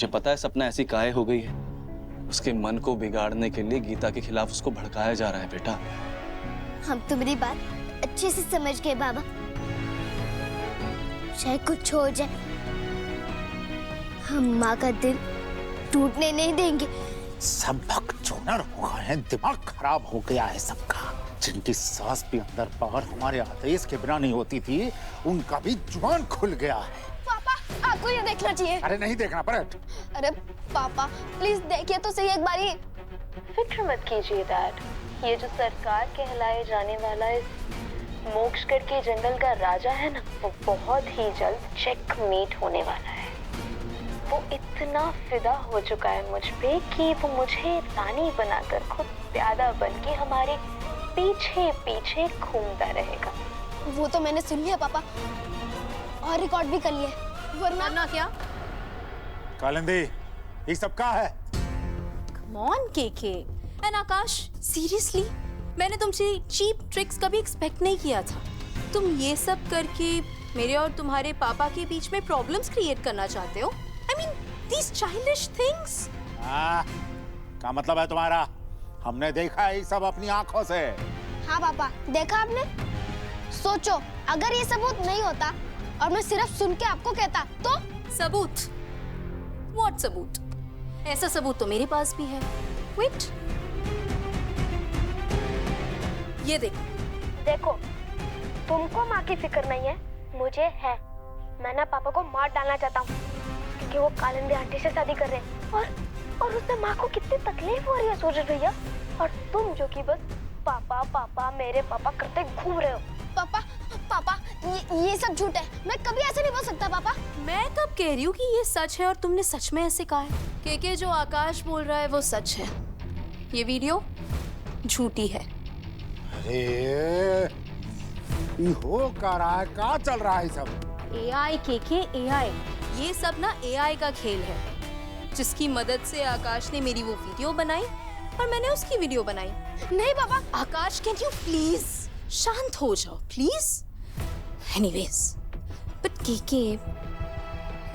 मुझे पता है सपना ऐसी काहे हो गई है। उसके मन को बिगाड़ने के लिए गीता के खिलाफ उसको भड़काया जा रहा है बेटा। हम तो मेरी बात अच्छे से समझ गए बाबा। चाहे कुछ हो जाए, हम माँ का दिल टूटने नहीं देंगे। सब भगचोदड़ हो गए हैं, दिमाग खराब हो गया है सबका। जिनकी सांस भी अंदर बाहर हमारे आदेश के बिना नहीं होती थी, उनका भी जुबान खुल गया है। पापा, आपको ये देखना चाहिए। अरे नहीं देखना, पलट। अरे पापा प्लीज देखिए तो सही एक बारी। फिक्र मत कीजिए डैड, ये जो सरकार कहलाए जाने वाला इस मोक्षगढ़ के जंगल का राजा है ना, वो बहुत ही जल्द चेकमेट होने वाला है। वो इतना फिदा हो चुका है मुझ पे कि वो मुझे रानी बनाकर खुद प्यादा बन के हमारे पीछे पीछे घूमता रहेगा। वो तो मैंने सुन लिया पापा, और रिकॉर्ड भी कर लिया। वरना क्या? कालिंदी, ये सब क्या है? Come on, KK and Akash, seriously मैंने तुमसे चीप ट्रिक्स कभी एक्सपेक्ट नहीं किया था। तुम ये सब करके मेरे और तुम्हारे पापा के बीच में प्रॉब्लम्स क्रिएट करना चाहते हो। I mean, these childish things. क्या मतलब है तुम्हारा? हमने देखा है ये सब अपनी आंखों से। हाँ पापा, देखा आपने? सोचो अगर ये सबूत नहीं होता और मैं सिर्फ सुन के आपको कहता तो? सबूत? What सबूत? ऐसा सबूत तो मेरे पास भी है। Wait. ये देखो, तुमको माँ की फिक्र नहीं है, मुझे है। मैं ना पापा को मार डालना चाहता हूँ क्योंकि वो कालिंदी आंटी से शादी कर रहे हैं और उससे माँ को कितनी तकलीफ हो रही है सोच भैया। और तुम जो कि बस पापा पापा मेरे पापा करते घूम रहे हो। पापा ये सब झूठ है, मैं कभी ऐसे नहीं बोल सकता पापा। मैं कब कह रही हूँ कि ये सच है और तुमने सच में ऐसे कहा है? केके, जो आकाश बोल रहा है वो सच है, ये वीडियो झूठी है। अरे ये हो क्या रहा है? क्या चल रहा है सब? AI केके, AI, ये सब ना AI का खेल है, जिसकी मदद से आकाश ने मेरी वो वीडियो बनाई और मैंने उसकी वीडियो बनाई। नहीं पापा। आकाश, कैन यू प्लीज शांत हो जाओ प्लीज? एनीवेज, बट केके,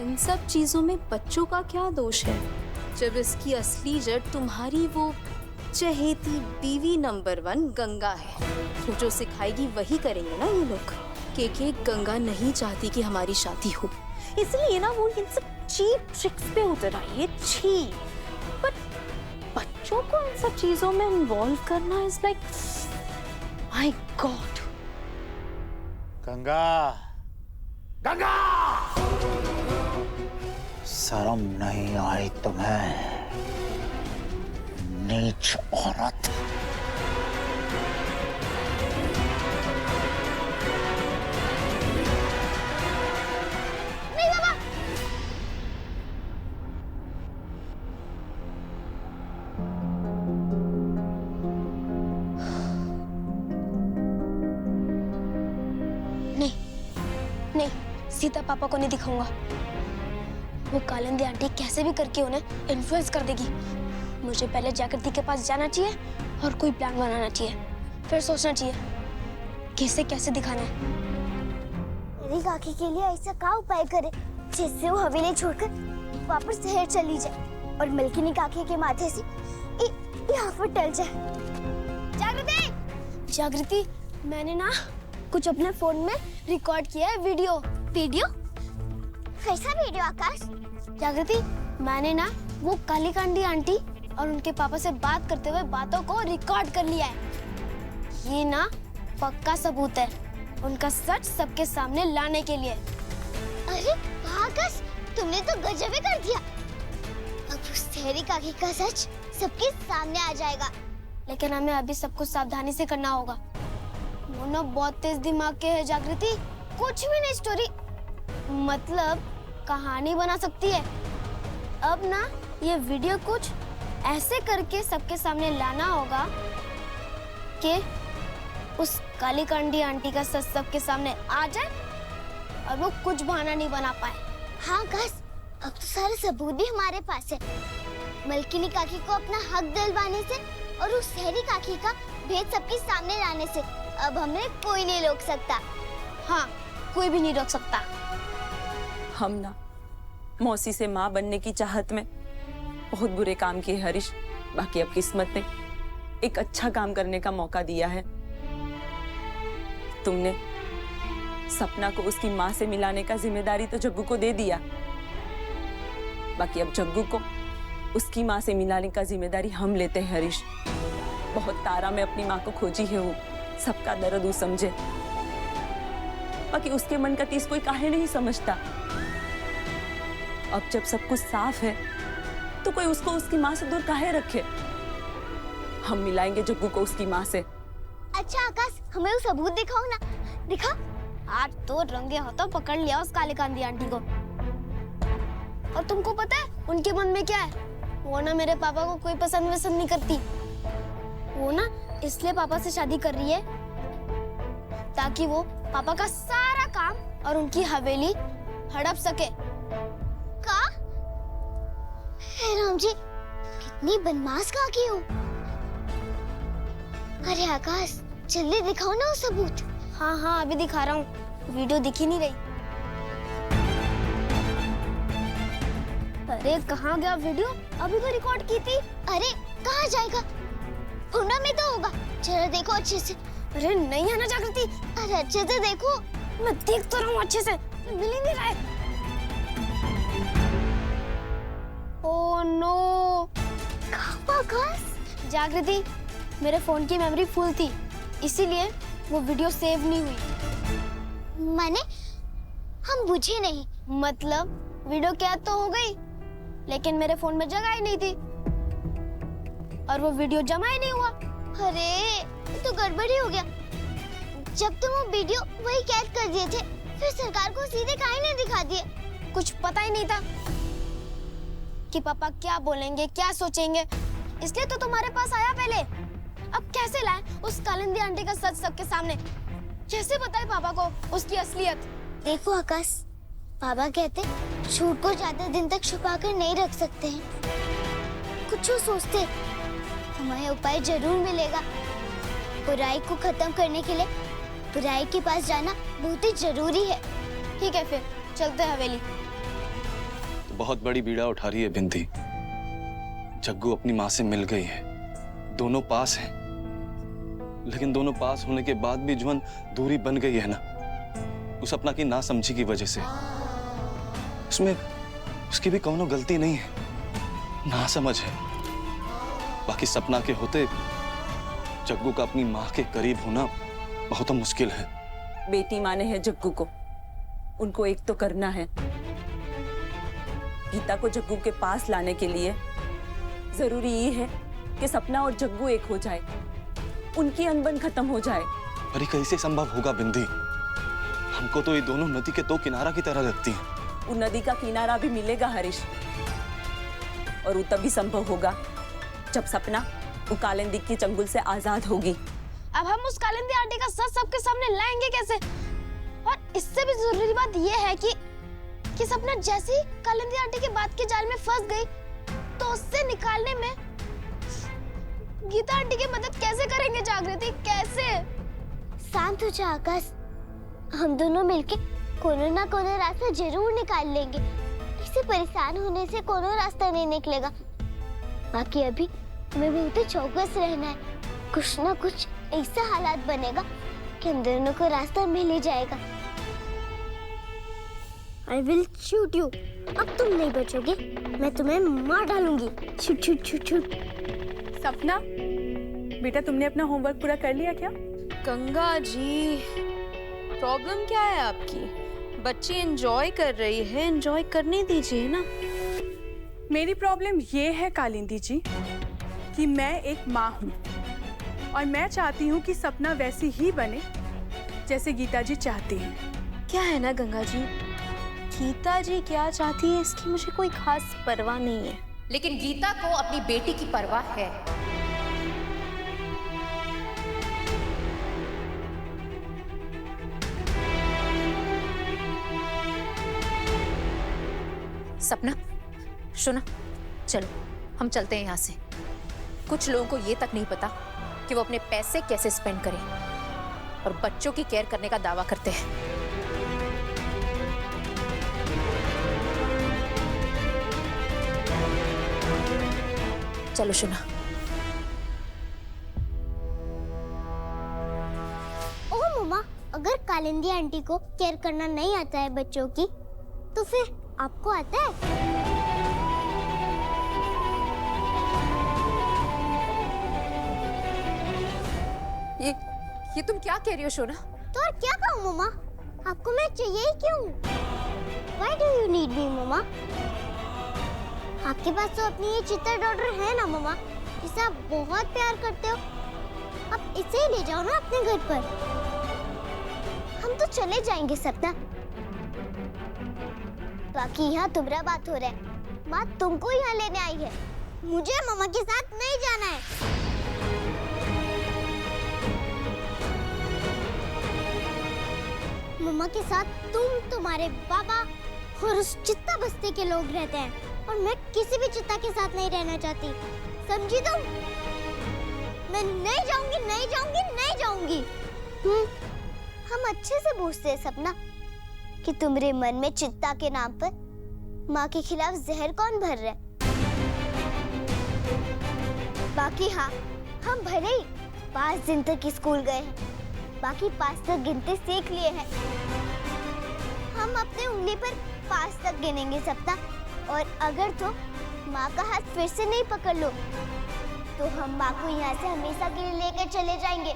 इन सब चीजों में बच्चों का क्या दोष है जब इसकी असली जड़ तुम्हारी वो चहेती बीवी नंबर 1 गंगा है। वो जो सिखाएगी वही करेंगे ना ये लोग। केके, गंगा नहीं चाहती कि हमारी शादी हो, इसलिए ना वो इन सब चीप ट्रिक्स पे उतर आई है। छी, बट बच्चों को इन सब चीजों में इन्वॉल्व करना is like, my God. Ganga, Ganga, शर्म नहीं आई तुम्हें, नीच औरत। नहीं पापा। नहीं, सीता पापा को नहीं दिखाऊंगा। वो कालिंदी आंटी कैसे भी करके उन्हें इन्फ्लुएंस कर देगी। मुझे पहले जागृति के पास जाना चाहिए और कोई प्लान बनाना चाहिए, फिर सोचना चाहिए कैसे कैसे दिखाना है। मेरी काकी के लिए ऐसा क्या उपाय करे जिससे वो हवेली छोड़कर वापस शहर चली जाए और मलकिनी काकी के माथे से यहाँ पर टल जाए। जागृति, मैंने ना कुछ अपने फोन में रिकॉर्ड किया है वीडियो। कैसा वीडियो आकाश? जागृति, मैंने ना वो कालिकांडी आंटी और उनके पापा से बात करते हुए बातों को रिकॉर्ड कर लिया है। ये ना पक्का सबूत है उनका सच सबके सामने लाने के लिए। अरे आकाश, तुमने तो गजब ही कर दिया। अब उस तेरी काकी का सच सबके सामने आ जाएगा। लेकिन हमें अभी सब कुछ सावधानी से करना होगा। वो ना बहुत तेज दिमाग के है जागृति, कुछ भी नहीं स्टोरी मतलब कहानी बना सकती है। अब ना ये वीडियो कुछ ऐसे करके सबके सामने लाना होगा कि उस कालिकांडी आंटी का सच सबके सामने आ जाए और वो कुछ बहाना नहीं बना पाए। हाँ आकाश, अब तो सारे सबूत भी हमारे पास है। मलकिनी काकी को अपना हक दिलवाने से और उस शहरी काकी का भेद सबके सामने लाने से अब हमें कोई नहीं रोक सकता। हाँ, कोई भी नहीं रोक सकता। हम ना मौसी से माँ बनने की चाहत में बहुत बुरे काम किए हरीश। बाकी अब किस्मत ने एक अच्छा काम करने का मौका दिया है। तुमने सपना को उसकी माँ से मिलाने का जिम्मेदारी तो जग्गू को दे दिया। बाकी अब जग्गू को उसकी माँ से मिलाने का जिम्मेदारी हम लेते हैं हरीश। बहुत तारा में अपनी माँ को खोजी है वो, सबका दर्द वो समझे। बाकी उसके मन का तीस कोई काहे नहीं समझता। अब जब सब कुछ साफ है तो कोई उसको उसकी माँ से दूर काहे रखे। हम मिलाएंगे जग्गू को उसकी माँ से। अच्छा आकाश, हमें वो सबूत दिखाओ ना, दिखा। आज तो रंगे हाथों पकड़ लिया उस काली कांदी आंटी को। और तुमको पता है उनके मन में क्या है? वो ना मेरे पापा को कोई पसंद वसंद नहीं करती। वो ना इसलिए पापा से शादी कर रही है ताकि वो पापा का सारा काम और उनकी हवेली हड़प सके। का? हे राम जी, कितनी बदमाश काकी हो। अरे आकाश, जल्दी दिखाओ ना वो सबूत। हाँ हाँ, अभी दिखा रहा हूँ, वीडियो दिख ही नहीं रही। अरे कहाँ गया वीडियो? अभी तो रिकॉर्ड की थी। अरे कहाँ जाएगा? फोन में तो होगा, जरा देखो अच्छे से। अरे नहीं है ना जागृति। अरे अच्छे से देखो। मैं देख तो रहा हूँ अच्छे से, मिल ही नहीं रहा है। Oh no. जागृति, मेरे फोन की मेमोरी फुल थी, इसीलिए वो वीडियो सेव नहीं हुई। माने हम बुझे नहीं। मतलब वीडियो कैद तो हो गई, लेकिन मेरे फोन में जगह ही नहीं थी और वो वीडियो जमा ही नहीं हुआ। अरे तो गड़बड़ी हो गया। जब तुम वो वीडियो वही कैद कर दिए थे, फिर सरकार को सीधे काहे नहीं दिखा दिए? कुछ पता ही नहीं था कि पापा क्या बोलेंगे, क्या सोचेंगे, इसलिए तो तुम्हारे पास आया पहले। अब कैसे लाए उस कालिंदी आंटी का सच सबके सामने? कैसे बताए पापा को उसकी असलियत? देखो आकाश, पापा कहते झूठ को ज्यादा दिन तक छुपा कर नहीं रख सकते हैं। कुछ सोचते हमें उपाय जरूर मिलेगा। बुराई को खत्म करने के लिए बुराई के पास जाना बहुत ही जरूरी है। ठीक है, फिर चलते हैं हवेली। तो बहुत बड़ी बीड़ा उठा रही है बिंदी। जग्गू अपनी माँ से मिल गई है, दोनों पास हैं, लेकिन दोनों पास होने के बाद भी जुअन दूरी बन गई है ना, उस सपना की नासमझी की वजह से। उसमें उसकी भी कौनो गलती नहीं है, नासमझ है। बाकी सपना के होते जग्गू का अपनी माँ के करीब होना बहुत मुश्किल है। बेटी माने है जग्गू को, उनको एक तो करना है। गीता को जग्गू के पास लाने के लिए जरूरी ये है कि सपना और जग्गू एक हो जाए, उनकी अनबन खत्म हो जाए। पर ये कैसे संभव होगा बिंदी? हमको तो ये दोनों नदी के दो किनारा की तरह लगती हैं। वो नदी का किनारा भी मिलेगा हरीश, और वो तभी संभव होगा जब सपना वो कालिंदी की चंगुल से आजाद होगी। अब हम उस कालिंदी आंटी का सच सबके सामने लाएंगे कैसे? और इससे भी जरूरी बात यह है कि सपना जैसे ही कालिंदी आंटी की बात के जाल में फंस गई, तो उससे निकालने में गीता आंटी की मदद कैसे करेंगे जागृति? कैसे? शांत हो जा आकाश, हम दोनों मिलके कोनो ना कोनो रास्ता जरूर निकाल लेंगे। इसे परेशान होने से कोनो रास्ता नहीं निकलेगा। बाकी अभी हमें बहुत चौकस रहना है। कुछ ना कुछ ऐसा हालात बनेगा कि हम दोनों को रास्ता मिल ही जाएगा। I will shoot you. अब तुम नहीं बचोगे, मैं तुम्हें मार डालूंगी। छुट छुट छुट छुट। सपना, बेटा तुमने अपना होमवर्क पूरा कर लिया क्या? गंगा जी, प्रॉब्लम क्या है आपकी? बच्ची एंजॉय कर रही है, एंजॉय करने दीजिए ना। मेरी प्रॉब्लम ये है कालिंदी जी कि मैं एक माँ हूँ और मैं चाहती हूँ कि सपना वैसी ही बने जैसे गीता जी चाहती हैं। क्या है ना गंगा जी, गीता जी क्या चाहती है इसकी मुझे कोई खास परवाह नहीं है, लेकिन गीता को अपनी बेटी की परवाह है। सपना, सुना, चलो हम चलते हैं यहाँ से। कुछ लोगों को ये तक नहीं पता कि वो अपने पैसे कैसे स्पेंड करें और बच्चों की केयर करने का दावा करते हैं। चलो सुना। ओ मम्मा, अगर कालिंदी आंटी को केयर करना नहीं आता है बच्चों की, तो फिर आपको आता है? ये तुम क्या कह रही हो शोना? तो और क्या कहूँ मम्मा, आपको मैं चाहिए ही क्यों? Why do you need me मम्मा? आपके पास तो अपनी ये चित्ता डॉटर है ना मम्मा, जिसे आप बहुत प्यार करते हो। आप इसे ही ले जाओ ना अपने घर पर। हम तो चले जाएंगे सपना। बाकी यहाँ तुम्हारा बात हो रहा है। माँ तुमको यहाँ लेने आई है, मुझे मम्मा के साथ नहीं जाना है। मम्मा के साथ तुम, तुम्हारे पापा और उस चित्ता बस्ती के लोग रहते हैं, और मैं किसी भी चित्ता के साथ नहीं रहना चाहती, समझी तुम? मैं नहीं जाऊंगी, नहीं जाऊंगी, नहीं जाऊंगी। हम अच्छे से पूछते हैं सपना कि तुम्हारे मन में चित्ता के नाम पर माँ के खिलाफ जहर कौन भर रहा है? बाकी हाँ, हम भले ही 5 दिन तक स्कूल गए हैं, बाकी 5 तक गिनते सीख लिए हैं। हम अपने उंगली पर 5 तक गिनेंगे सपना, और अगर तो माँ का हाथ फिर से नहीं पकड़ लो, तो हम माँ को यहाँ से हमेशा के लिए लेकर चले जाएंगे,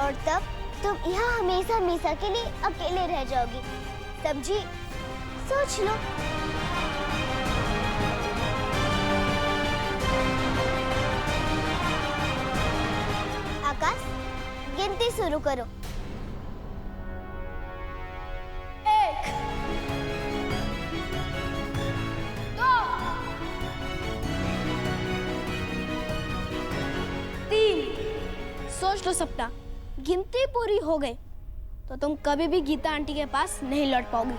और तब तुम यहाँ हमेशा हमेशा के लिए अकेले रह जाओगी, समझी? सोच लो। आकाश, गिनती शुरू करो। 1 2 3। सोच लो सपना, गिनती पूरी हो गई तो तुम कभी भी गीता आंटी के पास नहीं लौट पाओगी।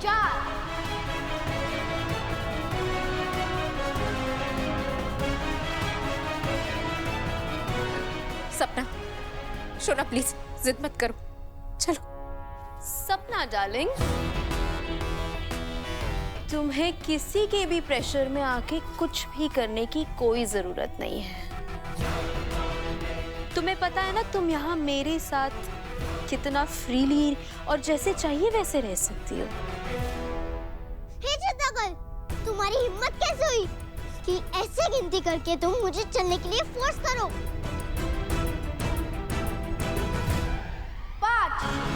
4 सपना, शोना प्लीज जिद मत करो, चलो। सपना डार्लिंग, तुम्हें किसी के भी प्रेशर में आके कुछ भी करने की कोई जरूरत नहीं है। तुम्हें पता है ना तुम यहाँ मेरे साथ कितना फ्रीली और जैसे चाहिए वैसे रह सकती हो। हे चित्तागल, तुम्हारी हिम्मत कैसे हुई कि ऐसे गिनती करके तुम मुझे चलने के लिए फोर्स करो? 5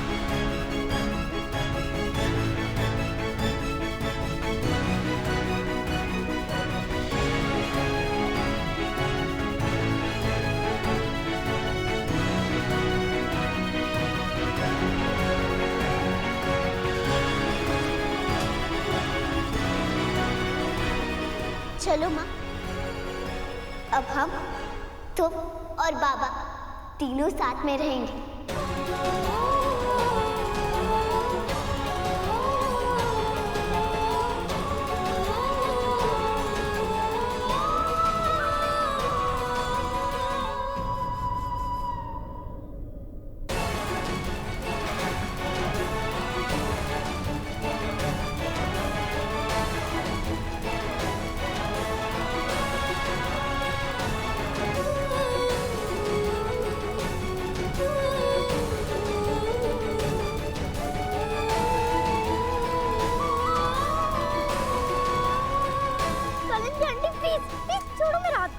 चलो माँ, अब हम, तुम और बाबा तीनों साथ में रहेंगे।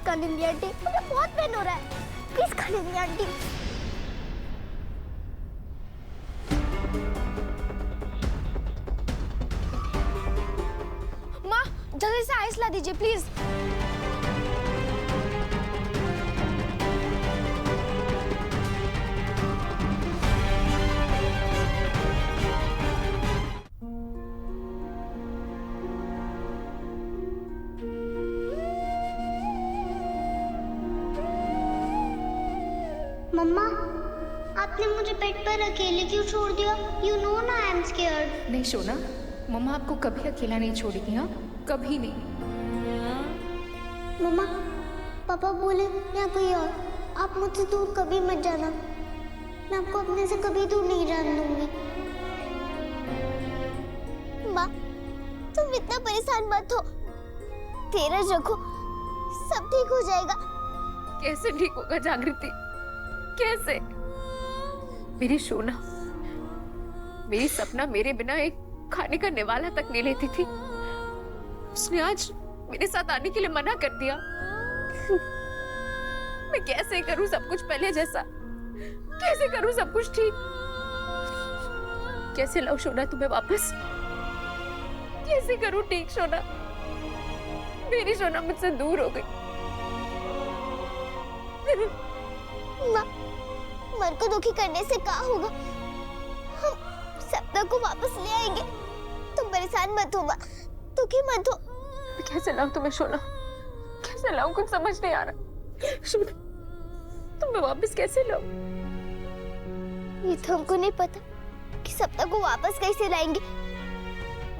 कालिंदी आंटी, मुझे बहुत पेन हो रहा है, प्लीज कालिंदी आंटी। माँ, जल्दी से आइस ला दीजिए प्लीज। मम्मा, आपने मुझे बेड पर अकेले क्यों छोड़ दिया? You know ना I am scared। नहीं सोना, मम्मा आपको कभी अकेला नहीं छोड़ेगी। हाँ, कभी नहीं। मम्मा, पापा बोले या कोई और, आप मुझसे दूर कभी मत जाना। मैं आपको अपने से कभी दूर नहीं जाने दूंगी। इतना परेशान मत हो। तेरा जग्गू सब ठीक हो जाएगा। कैसे ठीक होगा जागृति, कैसे? मेरी सोना, मेरी सपना मेरे बिना एक खाने का निवाला तक नहीं लेती थी। उसने आज मेरे साथ आने के लिए मना कर दिया। मैं कैसे करूं सब कुछ पहले जैसा? कैसे करूं सब कुछ ठीक? कैसे लाऊं सोना तुम्हें वापस? कैसे करूं ठीक सोना? मेरी सोना मुझसे दूर हो गई। माँ, मन को दुखी करने से क्या होगा? हम सपना को वापस ले आएंगे। तुम परेशान मत हो माँ, दुखी मत हो। मैं कैसे लाऊं तुम्हें सोना? कैसे लाऊं? कुछ समझ नहीं आ रहा। सोना, तुम्हें वापस कैसे लाऊं? ये तो हमको नहीं पता कि सपना को वापस कैसे लाएंगे।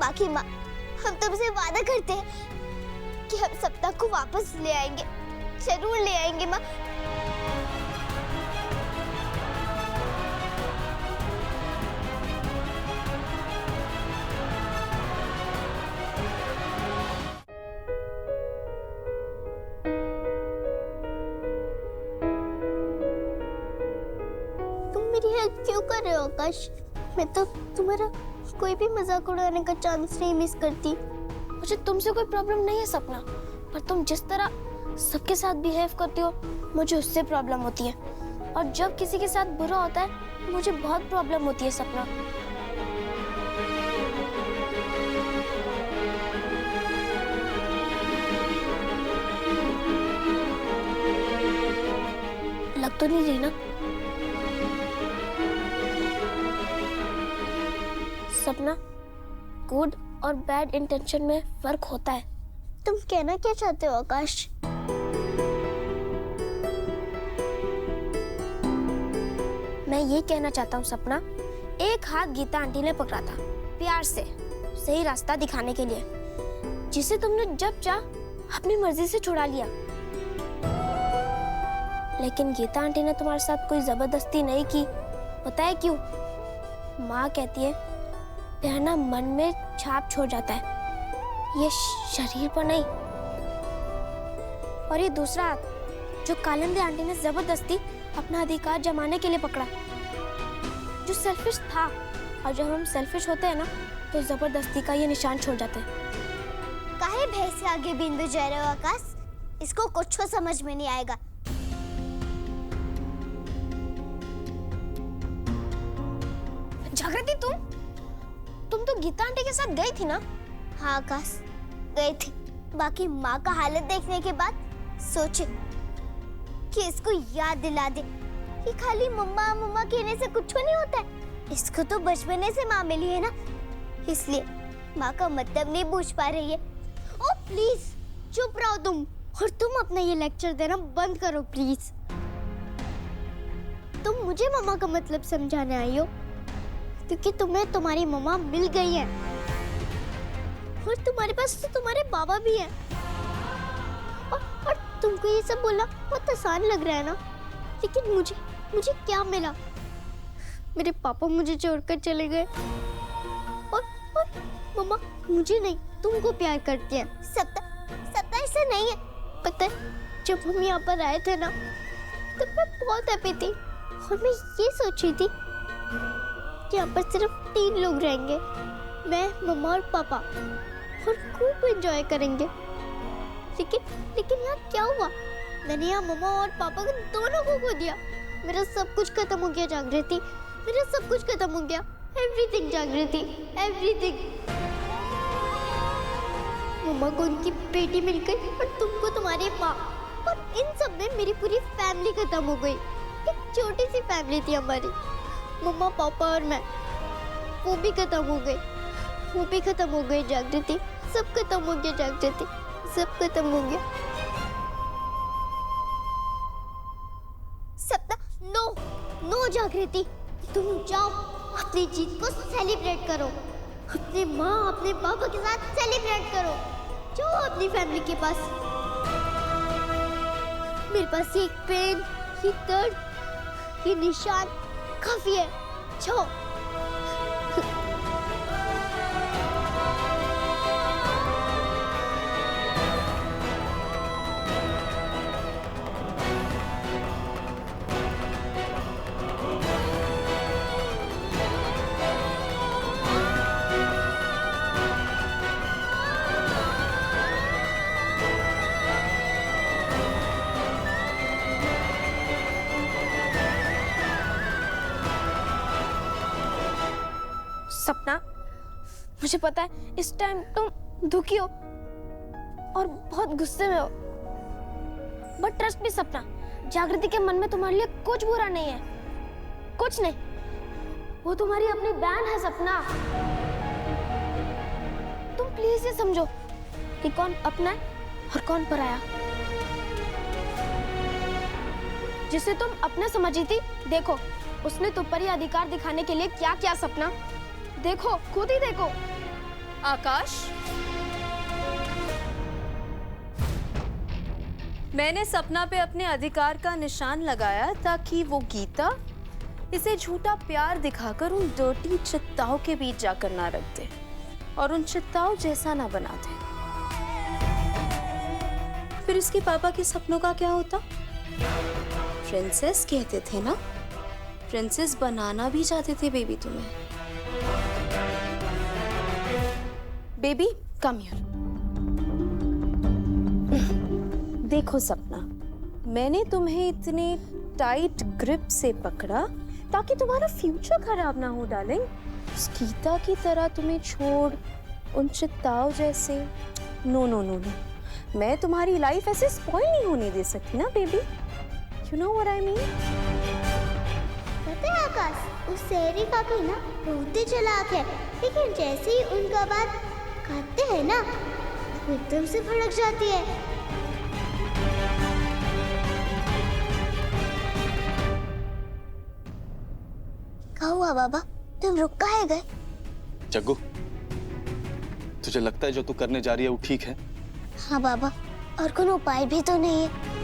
बाकी माँ, हम तुमसे वादा करते हैं कि हम सपना को वापस ले आएंगे, जरूर ले आएंगे माँ। तुम मेरी हेल्प क्यों कर रहे हो आकाश? मैं तो तुम्हारा कोई भी मजाक उड़ाने का चांस नहीं मिस करती। मुझे तुमसे कोई प्रॉब्लम नहीं है सपना, पर तुम जिस तरह सबके साथ बिहेव करती हो मुझे उससे प्रॉब्लम होती है। और जब किसी के साथ बुरा होता है मुझे बहुत प्रॉब्लम होती है सपना। लग तो नहीं रही ना? सपना, गुड और बैड इंटेंशन में फर्क होता है। तुम कहना क्या चाहते हो आकाश? मैं ये कहना चाहता हूँ सपना, एक हाथ गीता आंटी ने पकड़ा था प्यार से, सही रास्ता दिखाने के लिए, जिसे तुमने जब चाह अपनी मर्जी से छुड़ा लिया। लेकिन गीता आंटी ने तुम्हारे साथ कोई जबरदस्ती नहीं की। पता है क्यों? माँ कहती है प्यार ना मन में छाप छोड़ जाता है, ये शरीर पर नहीं। और ये दूसरा हाथ जो कालिंदी आंटी ने जबरदस्ती अपना अधिकार जमाने के लिए पकड़ा, जो सेल्फिश था। और जब हम सेल्फिश होते हैं ना तो जबरदस्ती का ये निशान छोड़ जाते हैं। काहे भैंस से आगे बिंदु जा रहे हो आकाश? इसको कुछ समझ में नहीं आएगा। जागृति, तुम तो गीता आंटी के साथ गई थी ना? हाँ आकाश, गई थी। बाकी माँ का हालत देखने के बाद सोचे कि इसको याद दिला दे कि खाली मम्मा मम्मा कहने से कुछ नहीं होता है। इसको तो बचपने से माँ मिली है ना, इसलिए माँ का मतलब नहीं पूछ पा रही है। ओ प्लीज चुप रहो तुम, और तुम अपना ये लेक्चर देना बंद करो प्लीज। तुम मुझे मम्मा का मतलब समझाने आई हो क्योंकि तुम्हें तुम्हारी मम्मा मिल गई है, और तुम्हारे पास तो तुम्हारे बाबा भी हैं। और तुमको ये सब बोलना बहुत आसान लग रहा है ना, लेकिन मुझे क्या मिला? मेरे पापा मुझे छोड़कर चले गए, और मम्मा मुझे नहीं तुमको प्यार करती है। सत्ता ऐसा नहीं है। पता है जब हम यहाँ पर आए थे ना तब मैं बहुत हैप्पी थी, और मैं ये सोच रही थी यहाँ पर सिर्फ 3 लोग रहेंगे, मैं मम्मा और पापा, और खूब एंजॉय करेंगे। लेकिन यहाँ क्या हुआ? मैंने यहाँ मम्मा और पापा को दोनों को खो दिया। मेरा सब कुछ खत्म हो गया जागृति, मेरा सब कुछ खत्म हो गया। एवरीथिंग जागृति, एवरीथिंग। मम्मा को उनकी बेटी मिल गई और तुमको तुम्हारी माँ, और इन सब में मेरी पूरी फैमिली खत्म हो गई। एक छोटी सी फैमिली थी हमारी, मम्मा पापा और मैं, वो भी खत्म हो गई। वो भी खत्म हो गई जागृति, सब खत्म हो गया जागृति, सब खत्म हो गया। सपना, नो जागृति, तुम जाओ अपनी जीत को सेलिब्रेट करो, अपने माँ अपने पापा के साथ सेलिब्रेट करो। जाओ अपनी फैमिली के पास। मेरे पास ये पेन, ये दर्द, ये निशान काफी है। जाओ। सपना, मुझे पता है इस टाइम तुम दुखी हो और बहुत गुस्से में हो, बट ट्रस्ट मी सपना, जागृति के मन में तुम्हारे लिए कुछ बुरा नहीं है, कुछ नहीं। वो तुम्हारी अपनी बहन है सपना। तुम प्लीज ये समझो कि कौन अपना है और कौन पराया। जिसे तुम अपना समझी थी, देखो उसने तुम पर ही अधिकार दिखाने के लिए क्या किया सपना। देखो, खुद ही देखो। आकाश, मैंने सपना पे अपने अधिकार का निशान लगाया ताकि वो गीता इसे झूठा प्यार दिखाकर उन डर्टी चित्ताओं के बीच जाकर ना रख दे और उन चित्ताओं जैसा ना बना दे। फिर इसके पापा के सपनों का क्या होता? प्रिंसेस कहते थे ना, प्रिंसेस बनाना भी चाहते थे बेबी तुम्हें। Baby come here. देखो सपना, मैंने तुम्हें इतने टाइट ग्रिप से पकड़ा ताकि तुम्हारा फ्यूचर खराब ना हो डार्लिंग। उस गीता की तरह तुम्हें छोड़ उन चित्ताओं जैसे नो नो नो नो, मैं तुम्हारी लाइफ ऐसे स्पॉइल नहीं होने दे सकती ना baby. You know what I mean? पता है आकाश, उस शहरी काकी ना बहुत ही चालाक है, लेकिन जैसे ही उनका बात काटते हैं ना, वो एकदम से भड़क जाती है। क्या हुआ बाबा, तुम रुक काहे गए? जग्गू, तुझे लगता है जो तू करने जा रही है वो ठीक है? हाँ बाबा, और कोई उपाय भी तो नहीं है।